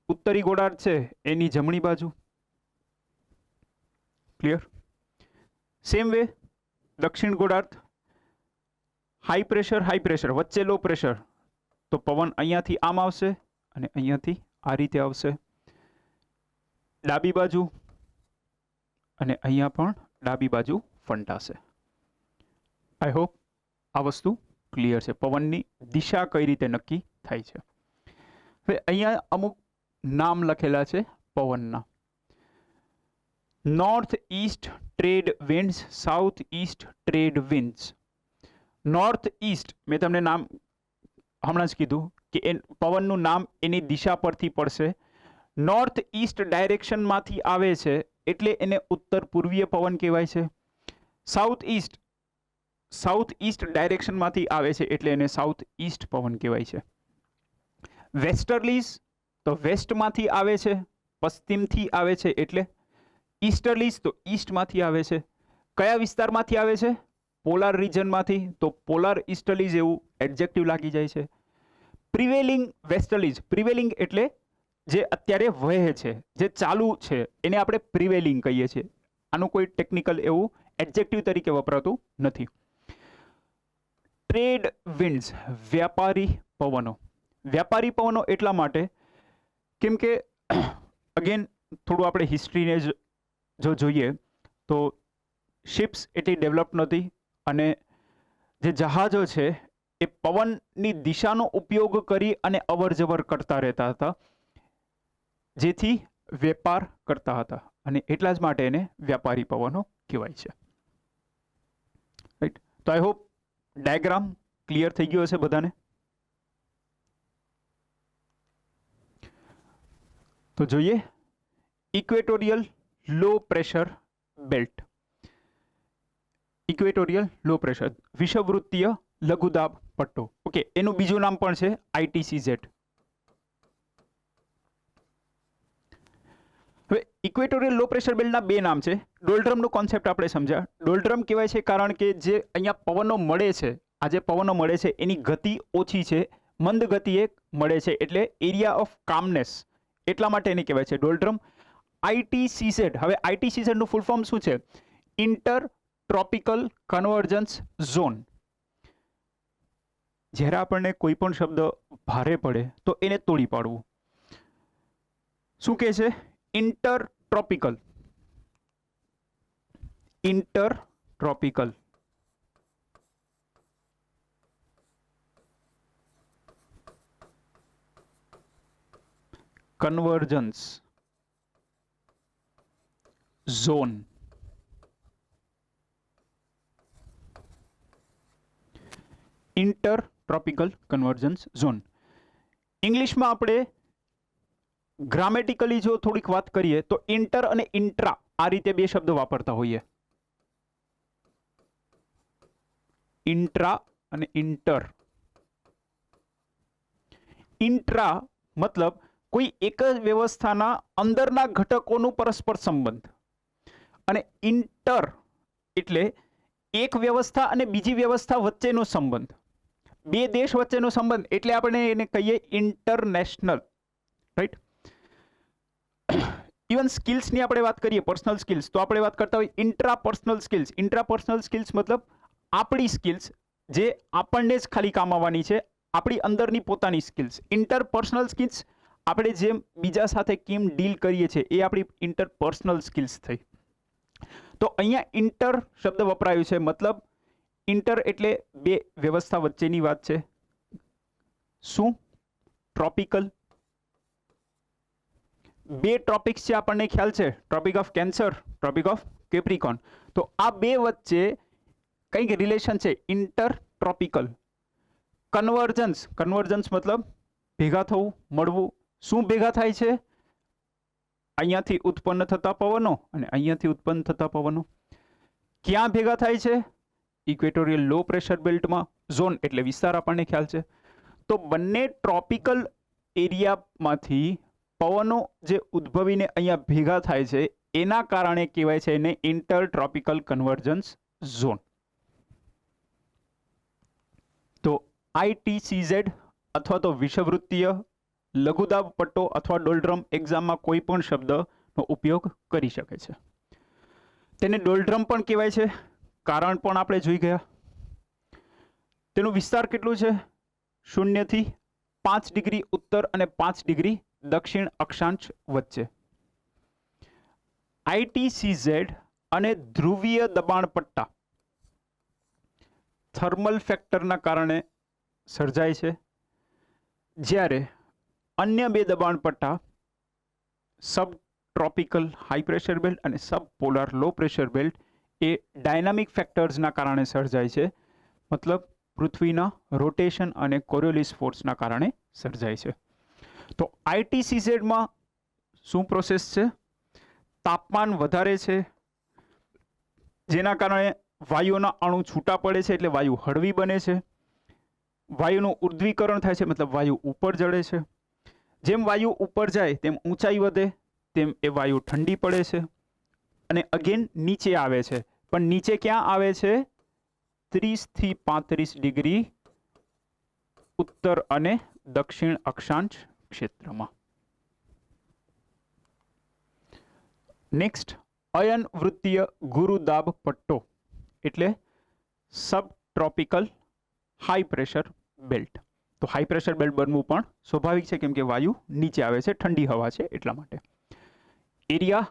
ઉત્તરી ગોળાર્ધ છે એની જમણી બાજુ. ક્લિયર? સેમ વે દક્ષિણ ગોળાર્ધ, હાઈ પ્રેશર વચ્ચે લો પ્રેશર, તો પવન અહીંયાથી આમ આવશે અને અહીંયાથી આ રીતે આવશે. ડાબી બાજુ અને અહીંયા પણ ડાબી બાજુ ફંટાશે. આઈ હોપ આ વસ્તુ ક્લિયર છે, પવનની દિશા કઈ રીતે નક્કી થાય છે. હવે અહીંયા અમુક નામ લખેલા છે પવનના. North East trade winds, south East trade winds. North East મેં તમને નામ હમણાં જ કીધું કે પવનનું નામ એની દિશા પરથી પડશે. નોર્થ ઈસ્ટ ડાયરેક્શનમાંથી આવે છે એટલે એને ઉત્તર પૂર્વીય પવન કહેવાય છે. સાઉથ ઈસ્ટ ડાયરેક્શનમાંથી આવે છે એટલે એને સાઉથ ઈસ્ટ પવન કહેવાય છે. વેસ્ટર્લીઝ તો વેસ્ટમાંથી આવે છે, પશ્ચિમથી આવે છે એટલે ઈસ્ટર્લીઝ તો ઈસ્ટમાંથી આવે છે. કયા વિસ્તારમાંથી આવે છે? પોલાર રિજનમાંથી, તો પોલાર ઈસ્ટર્લીઝ એવું એડજેક્ટિવ લાગી જાય છે. પ્રિવેલિંગ વેસ્ટર્લીઝ, પ્રિવેલિંગ એટલે જે અત્યારે વહે છે, જે ચાલુ છે એને આપણે પ્રિવેલિંગ કહીએ છીએ. આનું કોઈ ટેકનિકલ એવું એડજેક્ટિવ તરીકે વપરાતું નથી. ટ્રેડ વિન્ડ્સ, વ્યાપારી પવનો. વ્યાપારી પવનો એટલા માટે કેમ કે અગેન થોડું આપણે હિસ્ટ્રીને જો જોઈએ તો શિપ્સ એટલી ડેવલપ નહોતી અને જે જહાજો છે એ પવનની દિશાનો ઉપયોગ કરી અને અવર જવર કરતા રહેતા હતા, જેથી વેપાર કરતા હતા અને એટલા જ માટે એને વ્યાપારી પવનો કહેવાય છે. તો આઈ હોપ ડાયાગ્રામ ક્લિયર થઈ ગયો હશે બધાને. તો જોઈએ equatorial low pressure belt. Equatorial low pressure વિષુવવૃત્તીય લઘુદાબ પટ્ટો. ઓકે, એનું બીજું નામ પણ છે ITCZ. હવે ઇક્વેટોરિયલ લો પ્રેશર બેલ્ટના બે નામ છે. ડોલ્ડ્રમનો કોન્સેપ્ટ આપણે સમજ્યા. ડોલ્ડ્રમ કહેવાય છે કારણ કે જે અહીંયા પવનો મળે છે, આ જે પવનો મળે છે એની ગતિ ઓછી છે, મંદ ગતિએ મળે છે, એટલે એરિયા ઓફ કામનેસ, એટલા માટે એને કહેવાય છે ડોલ્ડ્રમ. ITCZ, હવે ITCZ નું ફૂલ ફોર્મ શું છે? Inter tropical convergence zone. જ્યારે આપણને કોઈ પણ શબ્દ ભારે પડે તો એને તોડી પાડવું. શું કહે છે? Inter tropical. Inter tropical convergence zone. Inter tropical convergence zone. ઇંગ્લિશમાં આપણે ગ્રામેટિકલી જો થોડીક વાત કરીએ તો ઇન્ટર અને ઇન્ટ્રા આ રીતે બે શબ્દ વાપરતા હોઈએ. ઇન્ટ્રા અને ઇન્ટર. ઇન્ટ્રા મતલબ કોઈ એક જ વ્યવસ્થાના અંદરના ઘટકોનું પરસ્પર સંબંધ, અને ઇન્ટર એટલે એક વ્યવસ્થા અને બીજી વ્યવસ્થા વચ્ચેનો સંબંધ, બે દેશ વચ્ચેનો સંબંધ, એટલે આપણે એને કહીએ ઇન્ટરનેશનલ. રાઈટ. ઇવન સ્કિલ્સની આપણે વાત કરીએ, પર્સનલ સ્કિલ્સ, તો આપણે વાત કરતા હોય ઇન્ટ્રાપર્સનલ સ્કિલ્સ. ઇન્ટ્રાપર્સનલ સ્કિલ્સ મતલબ આપણી સ્કિલ્સ જે આપણને જ ખાલી કામ આવવાની છે, આપણી અંદરની પોતાની સ્કિલ્સ. ઇન્ટરપર્સનલ સ્કિલ્સ આપણે જેમ બીજા સાથે કેમ ડીલ કરીએ છીએ એ આપણી ઇન્ટરપર્સનલ સ્કિલ્સ થઈ. તો અહીંયા ઇન્ટર શબ્દ વપરાયું છે, મતલબ ઇન્ટર એટલે બે વ્યવસ્થા વચ્ચેની વાત છે. શું? ટ્રોપિકલ. બે ટ્રોપિક્સ છે આપણને ખ્યાલ છે, tropic of cancer, tropic of Capricorn. તો આ બે વચ્ચે કંઈક રિલેશન છે, ઇન્ટર ટ્રોપિકલ. કન્વર્જન્સ, કન્વર્જન્સ મતલબ ભેગા થવું, મળવું. શું ભેગા થાય છે? અહીંયાથી ઉત્પન્ન થતા પવનો અને અહીંયાથી ઉત્પન્ન થતા પવનો. ક્યાં ભેગા થાય છે? ઇક્વેટોરિયલ લો પ્રેશર બેલ્ટમાં. ઝોન એટલે વિસ્તાર આપણને ખ્યાલ છે. તો બંને ટ્રોપિકલ એરિયામાંથી પવનો જે ઉદ્ભવીને અહીંયા ભેગા થાય છે એના કારણે કહેવાય છે એને ઇન્ટર ટ્રોપિકલ કન્વર્જન્સ ઝોન. તો ITCZ અથવા તો વિષુવવૃત્તીય લઘુદાબ પટ્ટો અથવા ડોલ્ડ્રમ એક્ઝામમાં કોઈ પણ શબ્દનો ઉપયોગ કરી શકે છે. તેને ડોલ્ડ્રમ પણ કહેવાય છે, કારણ પણ આપણે જોઈ ગયા. તેનો વિસ્તાર કેટલું છે? 0 થી 5 ડિગ્રી ઉત્તર અને 5 ડિગ્રી દક્ષિણ અક્ષાંશ વચ્ચે. ITCZ અને ધ્રુવીય દબાણ પટ્ટા થર્મલ ફેક્ટરના કારણે સર્જાય છે, જ્યારે અન્ય બે દબાણ પટ્ટા સબ ટ્રોપિકલ હાઈ પ્રેશર બેલ્ટ અને સબ પોલાર લો પ્રેશર બેલ્ટ એ ડાયનામિક ફેક્ટર્સના કારણે સર્જાય છે, મતલબ પૃથ્વીના રોટેશન અને કોરિયોલિસ ફોર્સના કારણે સર્જાય છે. તો ITCZમાં શું પ્રોસેસ છે? તાપમાન વધારે છે, જેના કારણે વાયુઓના અણુ છૂટા પડે છે, એટલે વાયુ હળવી બને છે. વાયુનું ઉર્ધ્વીકરણ થાય છે, મતલબ વાયુ ઉપર ચડે છે. જેમ વાયુ ઉપર જાય તેમ ઊંચાઈ વધે, તેમ એ વાયુ ઠંડી પડે છે અને અગેન નીચે આવે છે. પણ નીચે ક્યાં આવે છે? 30 થી 35 ડિગ્રી ઉત્તર અને દક્ષિણ અક્ષાંશ ક્ષેત્રમાં. નેક્સ્ટ, અયન વૃત્તીય ગુરુદાબ પટ્ટો એટલે સબ ટ્રોપિકલ હાઈ પ્રેશર બેલ્ટ. તો હાઈ પ્રેશર બેલ્ટ બનવું પણ સ્વાભાવિક છે, કેમ કે વાયુ નીચે આવે છે, ઠંડી હવા છે એટલા માટે. એરિયા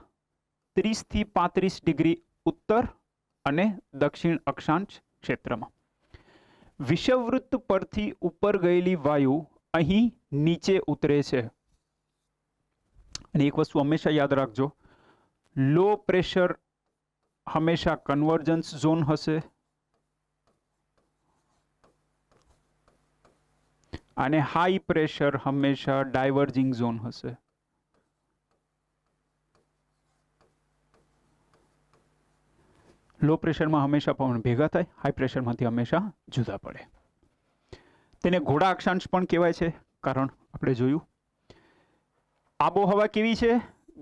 30 થી 35 ડિગ્રી ઉત્તર અને દક્ષિણ અક્ષાંશ ક્ષેત્રમાં. વિષુવવૃત્ત પરથી ઉપર ગયેલી વાયુ અહીં નીચે ઉતરે છે. અને એક વસ્તુ હંમેશા યાદ રાખજો, લો પ્રેશર હંમેશા કન્વર્જન્સ ઝોન હશે અને હાઈ પ્રેશર હંમેશા ડાયવર્જિંગ ઝોન હશે. લો પ્રેશરમાં હંમેશા પવન ભેગા થાય, હાઈ પ્રેશરમાંથી હંમેશા જુદા પડે. તેને ઘોડા અક્ષાંશ પણ કહેવાય છે, કારણ આપણે જોયું. આબોહવા કેવી છે?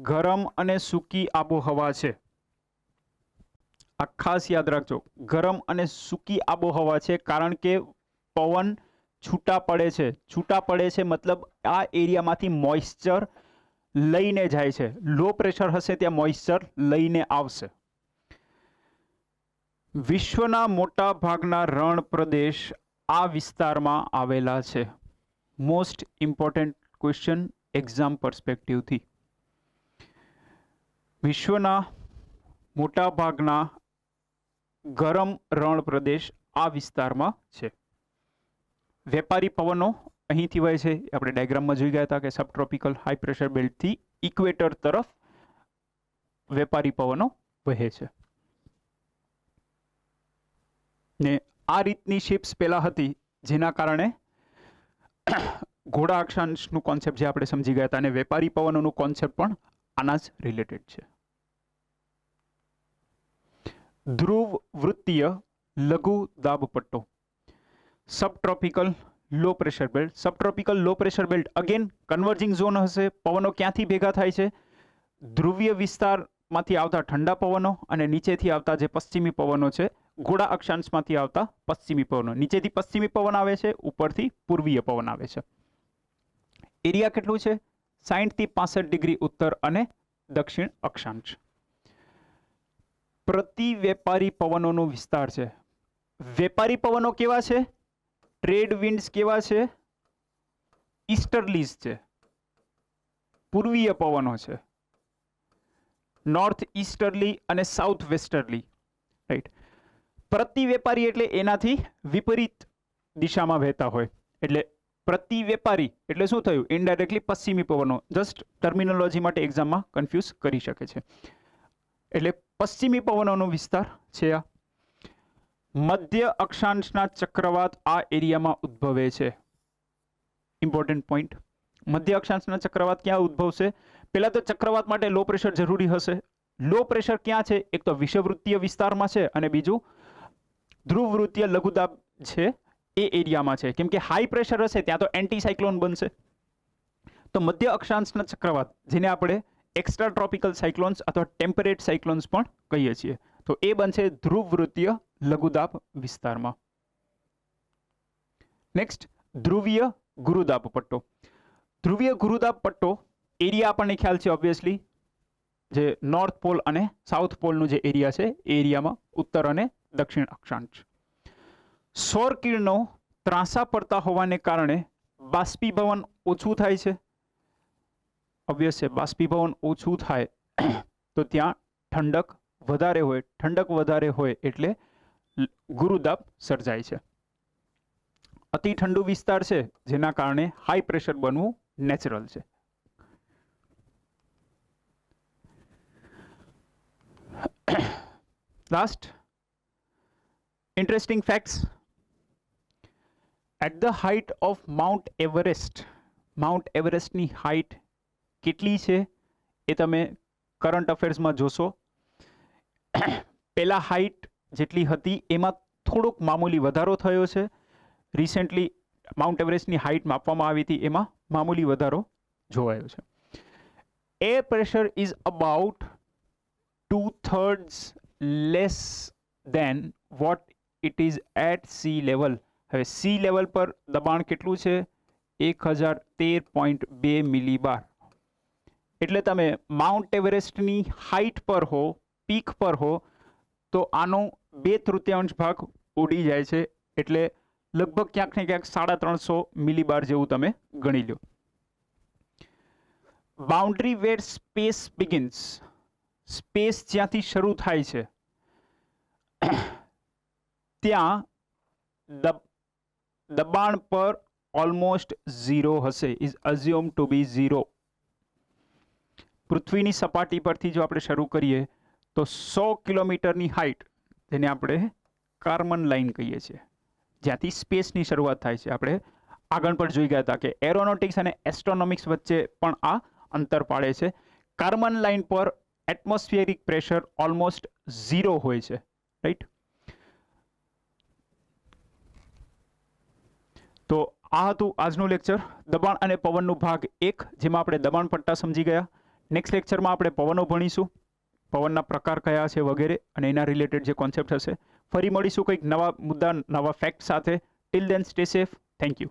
ગરમ અને સૂકી આબોહવા છે. આ ખાસ યાદ રાખજો, ગરમ અને સૂકી આબોહવા છે, કારણ કે પવન છૂટા પડે છે. છૂટા પડે છે મતલબ આ એરિયામાંથી મોઇસ્ચર લઈને જાય છે. લો પ્રેશર હશે ત્યાં મોઇસ્ચર લઈને આવશે. વિશ્વના મોટા ભાગના રણ પ્રદેશ આ વિસ્તારમાં આવેલા છે. મોસ્ટ ઇમ્પોર્ટન્ટ ક્વેશ્ચન એક્ઝામ પર્સપેક્ટિવથી. વિશ્વના મોટા ભાગના ગરમ રણ પ્રદેશ આ વિસ્તારમાં છે. વેપારી પવનો અહીંથી વહે છે. આપણે ડાયાગ્રામમાં જોઈ ગયા હતા કે સબટ્રોપિકલ હાઈ પ્રેશર બેલ્ટથી ઇક્વેટર તરફ વેપારી પવનો વહે છે. ને આ રીતની શિપ્સ પહેલા હતી, જેના કારણે ઘોડા અક્ષાંશનું કોન્સેપ્ટ જે આપણે સમજી ગયા હતા, અને વેપારી પવનોનું કોન્સેપ્ટ પણ આના જ રિલેટેડ છે. ધ્રુવ વૃત્તીય લઘુ દાબ પટ્ટો, subtropical low pressure belt. Subtropical low pressure belt again converging zone હશે. પવનો ક્યાંથી ભેગા થાય છે? ધ્રુવીય વિસ્તારમાંથી આવતા ઠંડા પવનો અને નીચેથી આવતા જે પશ્ચિમી પવનો છે, ઘોડા અક્ષાંશમાંથી આવતા પશ્ચિમી પવનો. નીચેથી પશ્ચિમી પવન આવે છે, ઉપરથી પૂર્વીય પવન આવે છે. એરિયા કેટલું છે? 60 થી 65 ડિગ્રી ઉત્તર અને દક્ષિણ અક્ષાંશ. પ્રતિ વેપારી પવનોનો વિસ્તાર છે. વેપારી પવનો કેવા છે? ટ્રેડ વિન્ડ્સ કેવા છે? ઈસ્ટર્લીઝ છે, પૂર્વીય પવનો છે. નોર્થ ઈસ્ટર્લી અને સાઉથ વેસ્ટર્લી, રાઈટ. પ્રતિ વેપારી એટલે એનાથી વિપરીત દિશામાં વહેતા હોય. એટલે પ્રતિ વેપારી એટલે શું થયું? ઇનડાયરેક્ટલી પશ્ચિમી પવનો. જસ્ટ ટર્મિનોલોજી માટે એક્ઝામમાં કન્ફ્યુઝ કરી શકે છે. એટલે પશ્ચિમી પવનોનો વિસ્તાર છે આ. મધ્ય અક્ષાંશના ચક્રવાત આ એરિયામાં ઉદ્ભવે છે. Important point. મધ્ય અક્ષાંશના ચક્રવાત ક્યાં ઉદ્ભવશે? પહેલા તો ચક્રવાત માટે લો પ્રેશર જરૂરી હશે. લો પ્રેશર ક્યાં છે? એક તો વિષુવવૃત્તીય વિસ્તારમાં છે, અને બીજું ધ્રુવ વૃત્તીય લઘુદાબ છે એ એરિયામાં છે. કેમ કે હાઈ પ્રેશર હશે ત્યાં તો એન્ટી સાયક્લોન બનશે. તો મધ્ય અક્ષાંશના ચક્રવાત, જેને આપણે એક્સ્ટ્રા ટ્રોપિકલ સાયક્લોન્સ અથવા ટેમ્પરેટ સાયક્લોન્સ પણ કહીએ છીએ, તો એ બનશે ધ્રુવ વૃત્તીય લઘુદાબ વિસ્તારમાં. નેક્સ્ટ, ધ્રુવીય ગુરુદાબ પટ્ટો. ધ્રુવીય ગુરુદાબ પટ્ટો એરિયા આપણને ખ્યાલ છે ઓબ્વિયસલી, જે નોર્થ પોલ અને સાઉથ પોલનું જે એરિયા છે એ એરિયામાં ઉત્તર અને દક્ષિણ અક્ષાંશ. સૌર કિરણો ત્રાંસા પડતા હોવાને કારણે બાષ્પીભવન ઓછું થાય છે. ઓબ્વિયસ છે, બાષ્પીભવન ઓછું થાય તો ત્યાં ઠંડક વધારે હોય. ઠંડક વધારે હોય એટલે ગુરુદાબ સર્જાય છે. અતિ ઠંડુ વિસ્તાર છે, જેના કારણે હાઈ પ્રેશર બનવું નેચરલ છે. Last interesting facts. At the height of Mount Everest, Mount એવરેસ્ટની હાઈટ કેટલી છે એ તમે કરંટ અફેર્સમાં જોશો. પહેલા હાઈટ જેટલી હતી એમાં થોડોક મામૂલી વધારો થયો છે. રિસેન્ટલી માઉન્ટ એવરેસ્ટની હાઈટ માપવામાં આવી હતી, એમાં મામૂલી વધારો જોવાયો છે. Air pressure is about 2/3 less than what it is at sea level. હવે સી લેવલ પર દબાણ કેટલું છે? 1013.2 મિલીબાર. એટલે તમે માઉન્ટ એવરેસ્ટની હાઈટ પર હો, પીક પર હો, તો આનો 2/3 ભાગ ઉડી જાય છે. એટલે લગભગ ક્યાંક ને ક્યાંક 350 મિલીબાર જેવું તમે ગણી લો. બાઉન્ડ્રી વેર સ્પેસ બિગિન્સ, સ્પેસ જ્યાંથી શરૂ થાય છે ત્યાં દબાણ પર ઓલમોસ્ટ 0 હશે. ઇઝ અઝ્યુમ ટુ બી 0. પૃથ્વીની સપાટી પરથી જો આપણે શરૂ કરીએ તો 100 કિલોમીટરની હાઈટ, જેને આપણે કાર્મન લાઈન કહીએ છીએ, જ્યાંથી સ્પેસની શરૂઆત થાય છે, આપણે આગળ પર જોઈ ગયા હતા કે એરોનોટિક્સ અને એસ્ટ્રોનોમિક્સ વચ્ચે પણ આ અંતર પાડે છે. કાર્બન લાઇન પર એટમોસ્ફિયરિક પ્રેશર ઓલમોસ્ટ 0 હોય છે, રાઈટ. તો આ હતું આજનું લેક્ચર, દબાણ અને પવનનું ભાગ 1, જેમાં આપણે દબાણ પટ્ટા સમજી ગયા. નેક્સ્ટ લેક્ચરમાં આપણે પવનો ભણીશું, પવનના પ્રકાર કયા છે વગેરે, અને એના રિલેટેડ જે કોન્સેપ્ટ હશે. ફરી મળીશું કંઈક નવા મુદ્દા, નવા ફેક્ટ સાથે. Till then stay safe. Thank you.